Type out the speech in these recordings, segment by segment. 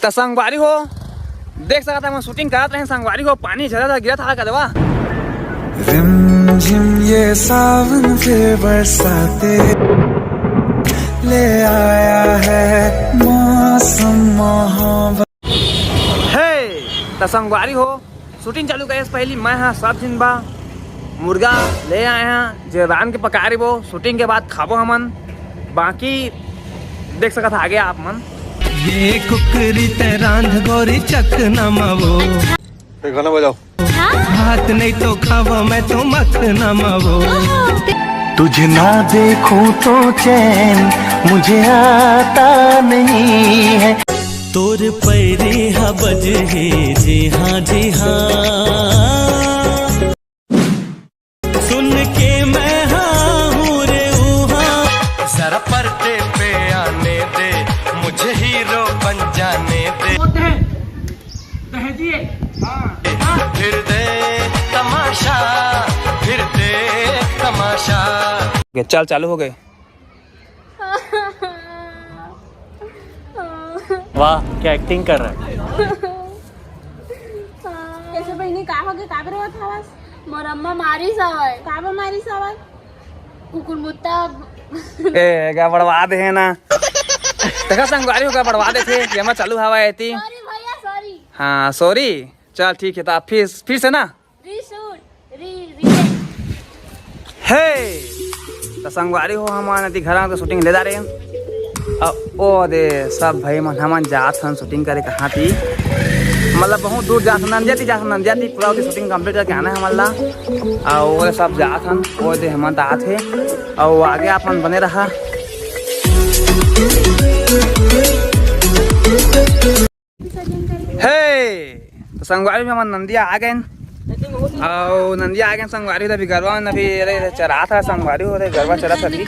तो संगवारी हो देख सकता मैं शूटिंग करते रहे संगवारी हो पानी झरा था गिरा था कदवा रिमझिम ये सावन फिर बरसाते ले आया है मौसम मोहब्बत। हे तो संगवारी हो शूटिंग चालू करे पहली मैं हाँ सब दिन बा मुर्गा ले आए हैं जो रान के पकारे वो शूटिंग के बाद खाबो हमन बाकी देख सकता आगे आप मन ये कुकरी ते रांध गोरी चक नमवो गाना बजाओ हाथ नहीं तो खावो मैं तो मत नमवो तुझे ना देखूं तो चैन मुझे आता नहीं है तोर पैरे हा बजे जी हाँ सुन के मैं हाँ हूँ रे जरा पर्दे पे आने दे मुझे हीरो बन जाने दे फिर दे तमाशा फिर दे तमाशा। चल चालू हो गए। वाह क्या एक्टिंग कर रहा है। कैसे बहिणी काय हो गे का बरं होत हवास मोर अम्मा मारी सवाय का बरं मारी सवाय कुकुर मुत्ता ए क्या बड़वा दे है ना देखा संगवारी होगा बड़वा दे थे ये मैं चालू हवा आई थी सॉरी भैया सॉरी हाँ सॉरी चल ठीक है तो आप फिर से ना रीशूट री हे तो संगवारी हो हमारे नदी घर तो शूटिंग ले जा रहे हैं अब ओ दे सब भाई मन हम जात हन शूटिंग करे कहाँ थी मतलब बहुत दूर जात नंदिया थी पूरा शूटिंग कंप्लीट करके आना है हमारा और वो सब जात हन वो दे हम आत है और आगे अपन बने रहा हे तो संगवारी में हम नंदिया आ गए और नंदिया आ गए संगवारी अभी गरबा में अभी चरा था संगवारी हो रहे गरबा चरा था अभी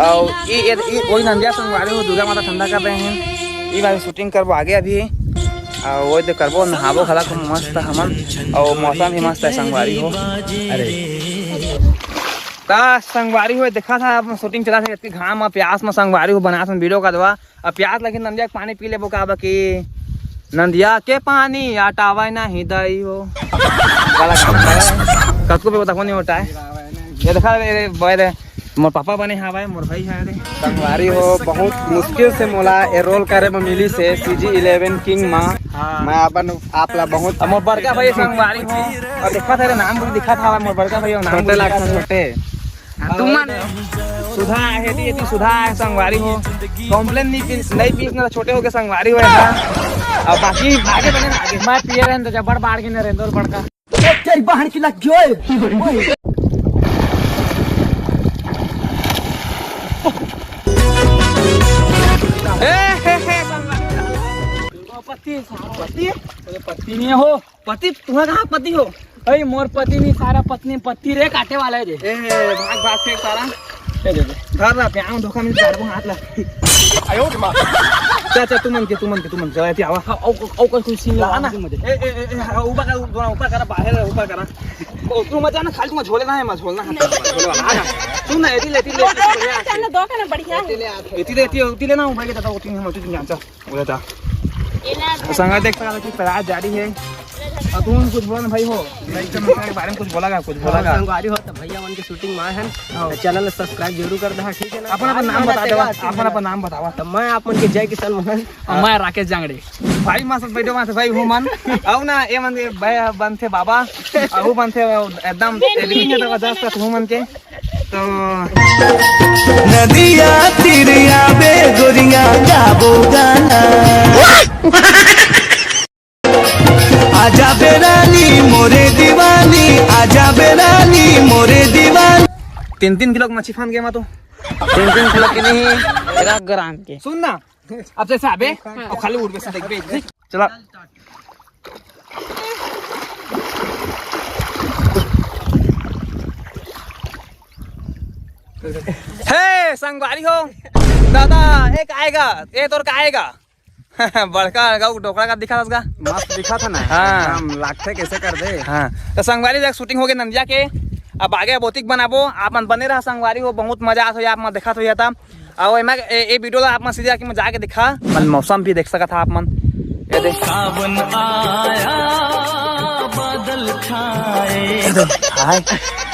और ये वही नंदिया संगवारी हो दुर्गा माता ठंडा कर रहे हैं ये बार शूटिंग करबो आगे अभी और वो तो करबो नहाबो खला को मस्त हमन और मौसम भी मस्त है संगवारी हो अरे ता संगवारी हो देखा था शूटिंग चला था इतनी घाम में प्यास में संगवारी हो बना वीडियो का दवा अब प्यास लगे नंदिया पानी पी ले बोका बाकी नंदिया के पानी आटावा नहीं दई हो कतको पे बताओ नहीं होता है ये देखा रे मोर पापा बने हवाए मोर भाई है रे संगवारी हो बहुत मुश्किल से मोला ए रोल करे में मिली से CG11 किंग मां मैं अपन आपला बहुत मोर बड़का भाई संगवारी हो और देखा था रे नाम भी दिखा था मोर बड़का भाई नाम छोटे लाख छोटे तुमन सुधा है दी सुधा है संगवारी हो कॉम्प्लेन नहीं पीस ना छोटे हो के संगवारी हो और बाकी आगे बने आगे मैं पिए रहन तो जबर बाढ़ के न रहन और बड़का तेरी बहन की लग जोए पति नहीं हो पति तुम्हारा कहाँ पति हो अरे मोर पति नहीं सारा पत्नी पति रे काटे वाला है जे भाग भाग फेंक सारा धर रहा प्याम धोखा में चार हाथ ला आयो मां चाचा तुमन के जाती आवा औ कोई सीन लगा ना ऊपर करा बाहर करा तू मत जाना खाली तुम झोले ना है मत झोलना तू ना एती लेती त्यांना दोकान बढ़िया एती लेना भाई के दादा ओती हम ओती जांचा बोला था संगा देख सकता कि प्रयास जारी है और तुम कुछ बोल भाई हो के बारे में कुछ बोलागा संगवारी हो तो भैया मन के शूटिंग में है चैनल सब्सक्राइब जरूर कर दे ठीक है ना अपन नाम बता देवा अपन नाम बतावा तो मैं आप मन के जय किसान मोहन और मैं राकेश जांगड़े भाई मास बैठो मास भाई हो मन औ ना ए मन भाई बनथे बाबा और बनथे एकदम एडिटिंग है तो जस्ट हो मन के तो नदिया तिरिया बे गोरिया गाबो गाना आजा बेरानी मोरे दीवानी आजा बेरानी मोरे दीवानी 3 किलो मच्छी फान गया मैं तो 3 किलो के नहीं 1 ग्राम के सुन ना अब जैसे आबे और खाली उड़ बस देख बे चला हे संगवारी हो दादा एक आएगा ये तोर का आएगा बड़का ढोकड़ा का दिखा था मस्त दिखा था ना हाँ हम लागते कैसे कर दे हाँ तो संगवारी देख शूटिंग हो गई नंदिया के अब आगे बोतिक बनाबो आप मन बने रहा संगवारी हो बहुत मजा आता हो आप मन देखा तो था और ये वीडियो आप मन सीधे आके जाके दिखा मन मौसम भी देख सका था आप मन ये देख सावन आया बादल छाए। हाय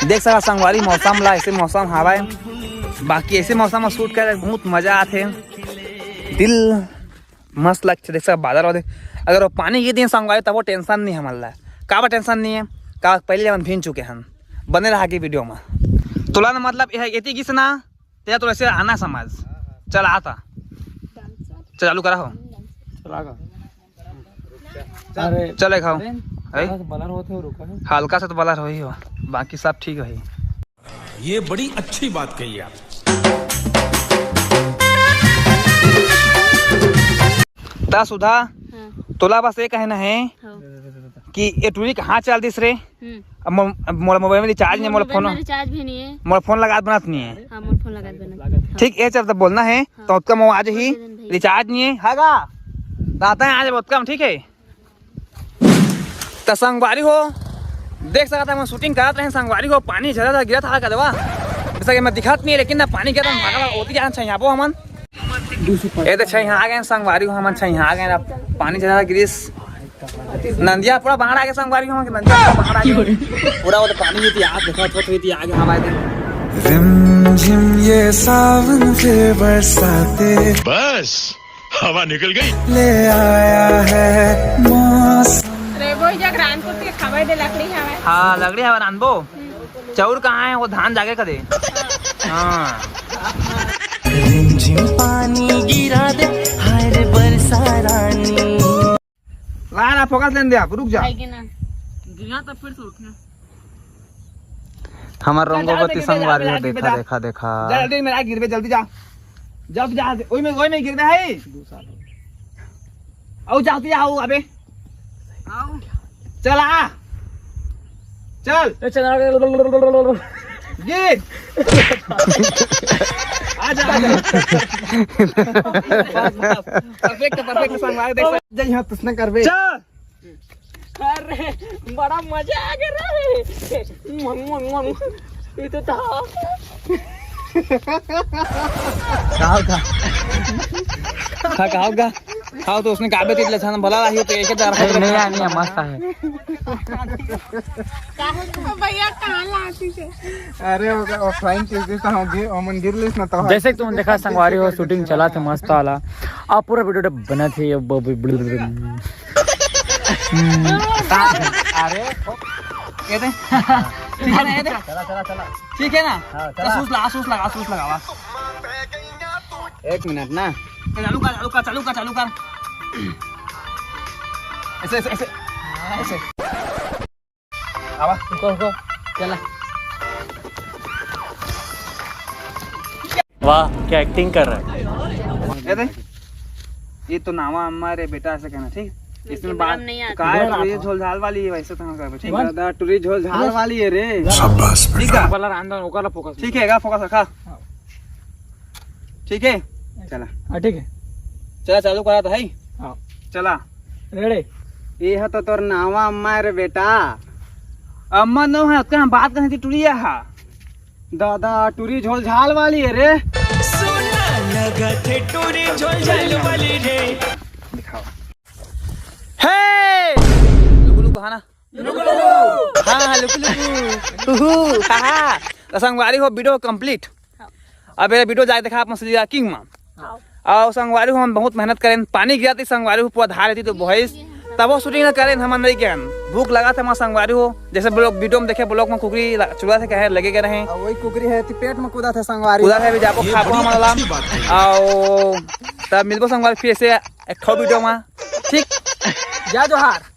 देख सका संगवारी मौसम ला, ऐसे मौसम हवा है, बाकी ऐसे मौसम में शूट कर बहुत मजा आते, दिल मस्त लगते। देख सका बादल वादे, अगर वो पानी गिर दिए संगवारी तब वो टेंशन नहीं हमारा, का टेंशन नहीं है, का पहले हम भीन चुके हैं, बने रहा की वीडियो में तुला मतलब ये गिस ना तेरा तो ऐसे आना समझ चल आता चालू करा हो चले खाओ हल्का सा तो बलर हो ही हो, बाकी सब ठीक है। ये बड़ी अच्छी बात कही आप। ता सुधा तोला बस ये कहना है कि ये टूरी कहाँ चल दिस रे? अब मोला मोबाइल में रिचार्ज नहीं, मोला फोन रिचार्ज भी नहीं है। मोला फोन लगा बनत नहीं है। हाँ मोर फोन लगा देना। ठीक है चल तब बोलना है तो उसका मोबाइल आज ही रिचार्ज नहीं है हागा आता है आज बहुत कम। ठीक है तो संगवारी हो देख सका था मैं शूटिंग करत रहे संगवारी हो, पानी झरा था गिरा था का दवा जैसा कि मैं दिखत नहीं, लेकिन ना पानी गिरा भागा होती जान छै यहाँ पे हमन ये तो छै यहाँ आ गए संगवारी हो, हमन छै यहाँ आ गए, पानी झरा गिरिस नंदिया पूरा बाहर आ गया संगवारी हो, नंदिया बाहर आ गया पूरा वो तो पानी हुई थी आग देखत हुई थी आगे हमारे दिन रिमझिम ये सावन के बरसाते बस हवा निकल गई। ले आया है मौसम। रेबो जग रानपुर के खबर दे लकड़ी हवे। हाँ लकड़ी हवा रानबो, चाउर कहाँ है वो धान जाके कदे। हाँ रिमझिम पानी गिरा दे हाय रे बरसा रानी। ना फोकस लेने दे आप, रुक जा तो फिर से उठना। हमार रंगोवती संगवारी हो, देखा देखा देखा जल्दी मेरा गिरबे जल्दी जा जब जा ओई में गिरबे है औ जाती जाओ अबे आओ चल आ चल गिर आ जा परफेक्ट संगवारी देख जा यहां तुसने करबे चल। अरे बड़ा मजा आ गया रे। ये तो था खाओ तो उसने काबे तितले छान भला रही तो एक दार नहीं मस्त है। भैया कहाँ लाती थे? अरे ऑफलाइन चीज तो हम गिर लिस ना तो जैसे कि तुम देखा संगवारी हो शूटिंग चला थे मस्त वाला, आप पूरा वीडियो बना थे। अरे ये दे ठीक है ना, ये दे चला ठीक है ना, सूस लगा एक मिनट ना चालू कर ऐसे आवा चला। वाह क्या एक्टिंग कर रहा है। ये दे ये तो नावा हमारे बेटा ऐसे कहना ठीक, इसमें बात नहीं आती। का टूरी झोल झाल वाली है वैसे तो हम कर ठीक है दादा टूरी झोल झाल वाली है रे। शाबाश ठीक है वाला रांधा ओकरा फोकस ठीक है फोकस रखा ठीक है चला ठीक है चला चालू करा था है हाँ चला रेडी। ये है तो तोर नावा अम्मा रे बेटा। अम्मा नो है उसका हम बात करनी थी टूरिया है दादा टूरी झोल झाल वाली है रे। सोना लगा थे टूरी झोल झाल वाली रे। दिखाओ हे लुकु हाँ ना हाँ लुकु हाँ संगवारी हो वीडियो कंप्लीट। अब ये वीडियो जाके देखा आप मछली किंग में और संगवारी हो हम बहुत मेहनत करें, पानी गिरा थी संगवारी हो पूरा धार रहती तो भैंस तब वो शूटिंग न करें हम नहीं क्या भूख लगा था वहाँ संगवारी हो जैसे ब्लॉग वीडियो में देखे ब्लॉग में कुकरी चूड़ा से कहे लगे गए रहे वही कुकरी है पेट में कूदा था संगवारी उधर है भी जापो खापो हमारा और तब मिलबो संगवारी फिर से एक वीडियो में ठीक जय जोहार।